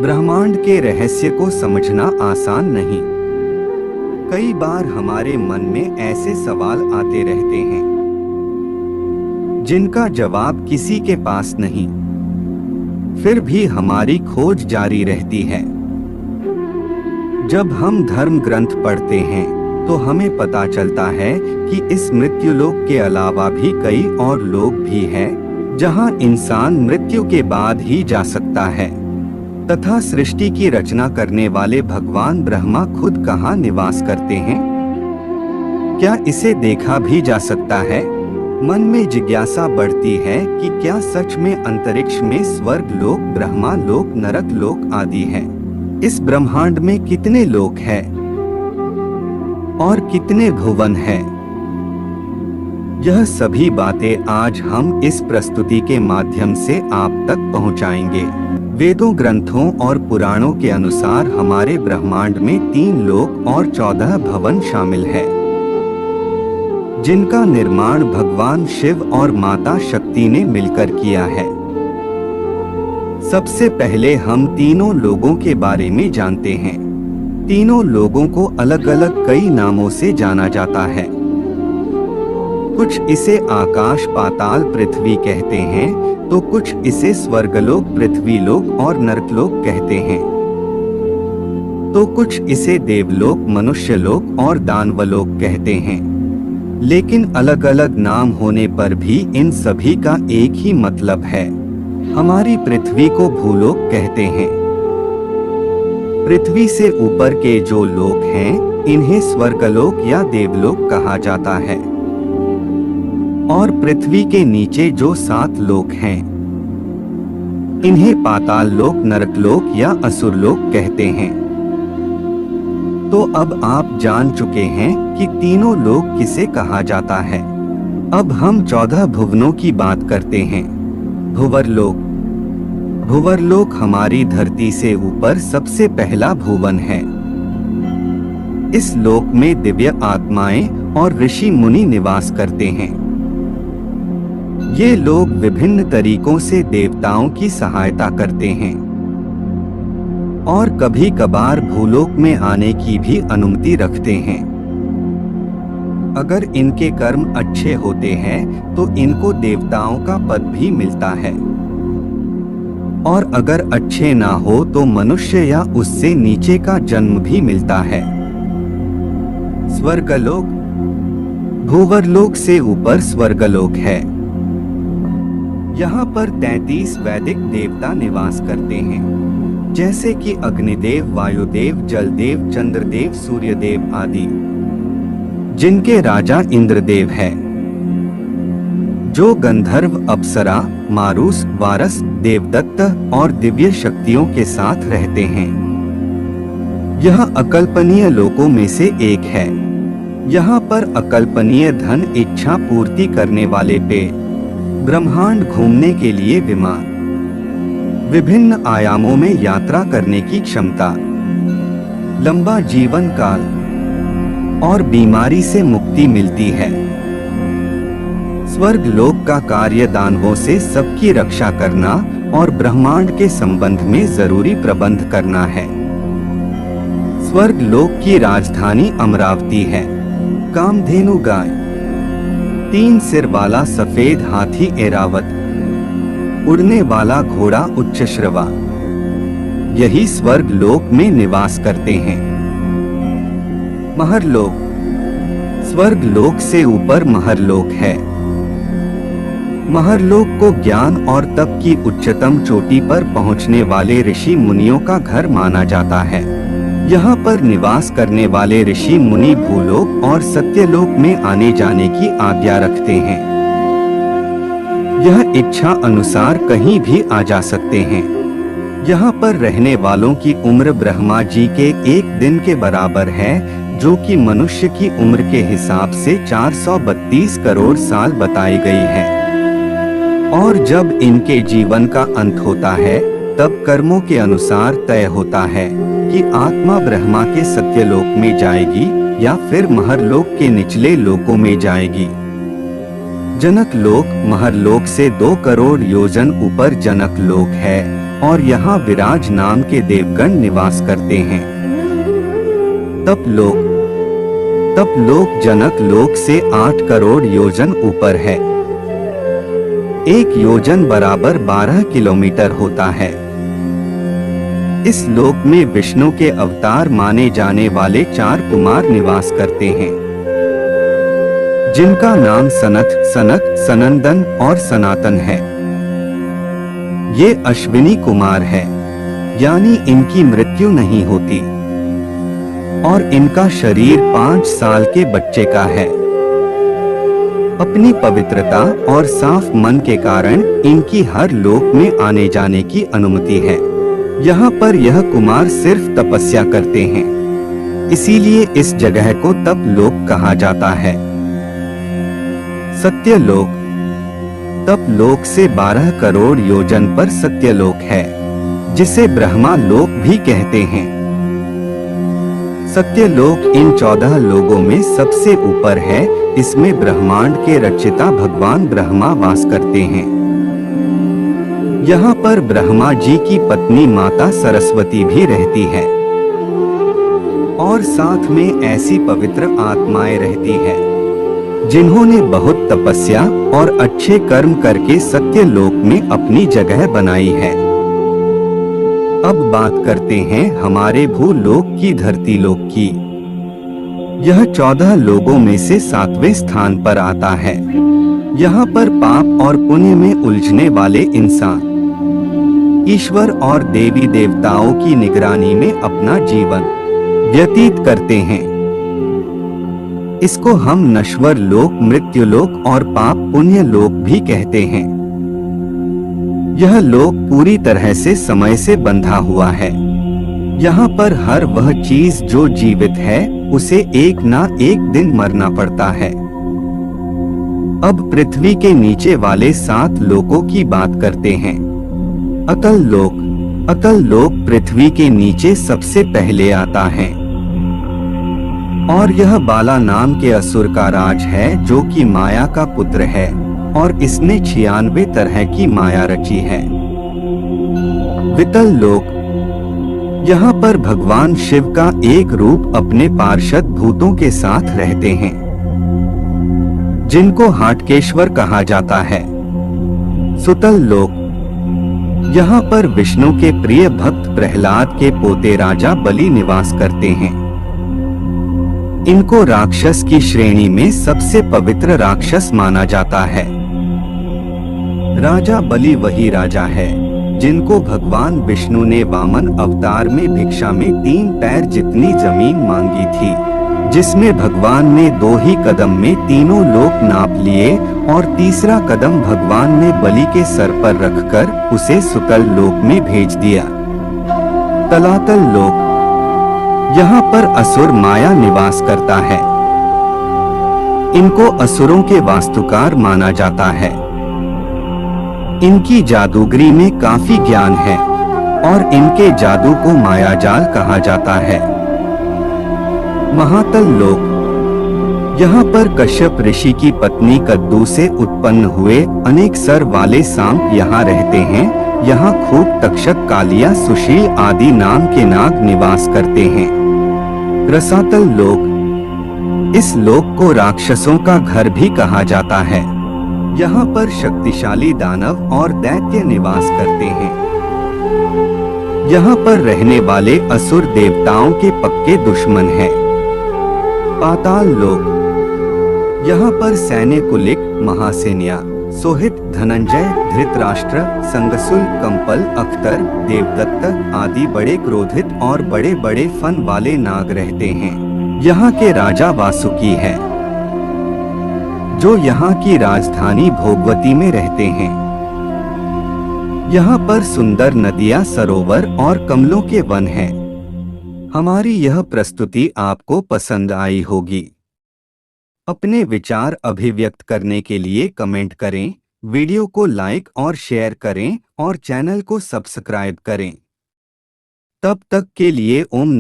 ब्रह्मांड के रहस्य को समझना आसान नहीं। कई बार हमारे मन में ऐसे सवाल आते रहते हैं जिनका जवाब किसी के पास नहीं, फिर भी हमारी खोज जारी रहती है। जब हम धर्म ग्रंथ पढ़ते हैं तो हमें पता चलता है कि इस मृत्युलोक के अलावा भी कई और लोक भी हैं, जहां इंसान मृत्यु के बाद ही जा सकता है। तथा सृष्टि की रचना करने वाले भगवान ब्रह्मा खुद कहाँ निवास करते हैं? क्या इसे देखा भी जा सकता है? मन में जिज्ञासा बढ़ती है कि क्या सच में अंतरिक्ष में स्वर्ग लोक, ब्रह्मा लोक, नरक लोक आदि है? इस ब्रह्मांड में कितने लोक हैं और कितने भुवन हैं? यह सभी बातें आज हम इस प्रस्तुति के माध्यम से आप तक पहुंचाएंगे। वेदों, ग्रंथों और पुराणों के अनुसार हमारे ब्रह्मांड में 3 लोक और 14 भवन शामिल है, जिनका निर्माण भगवान शिव और माता शक्ति ने मिलकर किया है। सबसे पहले हम तीनों लोगों के बारे में जानते हैं। तीनों लोगों को अलग अलग कई नामों से जाना जाता है। कुछ इसे आकाश, पाताल, पृथ्वी कहते हैं, तो कुछ इसे स्वर्गलोक, पृथ्वीलोक और नरकलोक कहते हैं, तो कुछ इसे देवलोक, मनुष्यलोक और दानवलोक कहते हैं। लेकिन अलग अलग नाम होने पर भी इन सभी का एक ही मतलब है। हमारी पृथ्वी को भूलोक कहते हैं। पृथ्वी से ऊपर के जो लोक हैं, इन्हें स्वर्गलोक या देवलोक कहा जाता है। और पृथ्वी के नीचे जो 7 लोक हैं, इन्हें पाताल लोक, नरकलोक या असुरलोक कहते हैं। तो अब आप जान चुके हैं कि तीनों लोक किसे कहा जाता है। अब हम 14 भुवनों की बात करते हैं। भुवरलोक। भुवरलोक हमारी धरती से ऊपर सबसे पहला भुवन है। इस लोक में दिव्य आत्माएं और ऋषि मुनि निवास करते हैं। ये लोग विभिन्न तरीकों से देवताओं की सहायता करते हैं और कभी कभार भूलोक में आने की भी अनुमति रखते हैं। अगर इनके कर्म अच्छे होते हैं तो इनको देवताओं का पद भी मिलता है, और अगर अच्छे ना हो तो मनुष्य या उससे नीचे का जन्म भी मिलता है। स्वर्गलोक। भूवरलोक से ऊपर स्वर्गलोक है। यहाँ पर 33 वैदिक देवता निवास करते हैं, जैसे कि अग्निदेव, वायुदेव, जलदेव, चंद्रदेव, सूर्यदेव आदि, जिनके राजा इंद्रदेव है, जो गंधर्व, अप्सरा, मारुस, वारस, देवदत्त और दिव्य शक्तियों के साथ रहते हैं। यह अकल्पनीय लोकों में से एक है। यहाँ पर अकल्पनीय धन इच्छा पूर्ति करने वाले पेड़, ब्रह्मांड घूमने के लिए विमान, विभिन्न आयामों में यात्रा करने की क्षमता, लंबा जीवन काल और बीमारी से मुक्ति मिलती है। स्वर्ग लोक का कार्य दानवों से सबकी रक्षा करना और ब्रह्मांड के संबंध में जरूरी प्रबंध करना है। स्वर्ग लोक की राजधानी अमरावती है। कामधेनु गाय, 3 सिर वाला सफेद हाथी ऐरावत, उड़ने वाला घोड़ा उच्चश्रवा, यही स्वर्ग लोक में निवास करते हैं। महरलोक। स्वर्ग लोक से ऊपर महरलोक है। महरलोक को ज्ञान और तप की उच्चतम चोटी पर पहुंचने वाले ऋषि मुनियों का घर माना जाता है। यहाँ पर निवास करने वाले ऋषि मुनि भूलोक और सत्यलोक में आने जाने की आज्ञा रखते हैं। यह इच्छा अनुसार कहीं भी आ जा सकते हैं। यहाँ पर रहने वालों की उम्र ब्रह्मा जी के 1 दिन के बराबर है, जो कि मनुष्य की उम्र के हिसाब से 432 करोड़ साल बताई गई है। और जब इनके जीवन का अंत होता है, तब कर्मों के अनुसार तय होता है कि आत्मा ब्रह्मा के सत्यलोक में जाएगी या फिर महरलोक के निचले लोकों में जाएगी। जनक लोक महरलोक से 2 करोड़ योजन ऊपर जनक लोक है और यहाँ विराज नाम के देवगण निवास करते हैं। तप लोक जनक लोक से 8 करोड़ योजन ऊपर है। 1 योजन बराबर 12 किलोमीटर होता है। इस लोक में विष्णु के अवतार माने जाने वाले 4 कुमार निवास करते हैं, जिनका नाम सनत, सनक, सनंदन और सनातन है। ये अश्विनी कुमार है, यानी इनकी मृत्यु नहीं होती और इनका शरीर 5 साल के बच्चे का है। अपनी पवित्रता और साफ मन के कारण इनकी हर लोक में आने जाने की अनुमति है। यहाँ पर यह कुमार सिर्फ तपस्या करते हैं, इसीलिए इस जगह को तप लोक कहा जाता है। सत्यलोक तप लोक से 12 करोड़ योजन पर सत्यलोक है, जिसे ब्रह्मा लोक भी कहते हैं। सत्यलोक इन 14 लोगों में सबसे ऊपर है। इसमें ब्रह्मांड के रचयिता भगवान ब्रह्मा वास करते हैं। यहाँ पर ब्रह्मा जी की पत्नी माता सरस्वती भी रहती है और साथ में ऐसी पवित्र आत्माएं रहती है जिन्होंने बहुत तपस्या और अच्छे कर्म करके सत्यलोक में अपनी जगह बनाई है। अब बात करते हैं हमारे भूलोक की धरती लोक की। यह 14 लोगों में से 7वें स्थान पर आता है। यहाँ पर पाप और पुण्य में उलझने वाले इंसान ईश्वर और देवी देवताओं की निगरानी में अपना जीवन व्यतीत करते हैं। इसको हम नश्वर लोक, मृत्यु लोक और पाप पुण्य लोक भी कहते हैं। यह लोक पूरी तरह से समय से बंधा हुआ है। यहाँ पर हर वह चीज जो जीवित है उसे एक ना एक दिन मरना पड़ता है। अब पृथ्वी के नीचे वाले 7 लोकों की बात करते हैं। अतल लोक पृथ्वी के नीचे सबसे पहले आता है और यह बाला नाम के असुर का राज है, जो कि माया का पुत्र है और इसने 96 तरह की माया रची है। वितल लोक यहाँ पर भगवान शिव का एक रूप अपने पार्षद भूतों के साथ रहते हैं, जिनको हाटकेश्वर कहा जाता है। सुतल लोक यहाँ पर विष्णु के प्रिय भक्त प्रहलाद के पोते राजा बलि निवास करते हैं। इनको राक्षस की श्रेणी में सबसे पवित्र राक्षस माना जाता है। राजा बलि वही राजा है जिनको भगवान विष्णु ने वामन अवतार में भिक्षा में 3 पैर जितनी जमीन मांगी थी, जिसमें भगवान ने 2 ही कदम में तीनों लोक नाप लिए और तीसरा कदम भगवान ने बलि के सर पर रखकर उसे सुतल लोक में भेज दिया। तलातल लोक यहाँ पर असुर माया निवास करता है। इनको असुरों के वास्तुकार माना जाता है। इनकी जादूगरी में काफी ज्ञान है और इनके जादू को मायाजाल कहा जाता है। महातल लोक यहाँ पर कश्यप ऋषि की पत्नी कद्दू से उत्पन्न हुए अनेक सर वाले सांप यहाँ रहते हैं। यहाँ खूब तक्षक, कालिया, सुशील आदि नाम के नाग निवास करते हैं। रसातल लोक इस लोक को राक्षसों का घर भी कहा जाता है। यहाँ पर शक्तिशाली दानव और दैत्य निवास करते हैं। यहाँ पर रहने वाले असुर देवताओं के पक्के दुश्मन हैं। पाताल लोक यहाँ पर सैन्य कुलिक, महासेनिया, सोहित, धनंजय, धृतराष्ट्र, संगसुल, कंपल, अख्तर, देवदत्त आदि बड़े क्रोधित और बड़े बड़े फन वाले नाग रहते हैं। यहाँ के राजा वासुकी है, जो यहाँ की राजधानी भोगवती में रहते हैं। यहाँ पर सुंदर नदियाँ, सरोवर और कमलों के वन हैं। हमारी यह प्रस्तुति आपको पसंद आई होगी। अपने विचार अभिव्यक्त करने के लिए कमेंट करें, वीडियो को लाइक और शेयर करें और चैनल को सब्सक्राइब करें। तब तक के लिए ओम नमः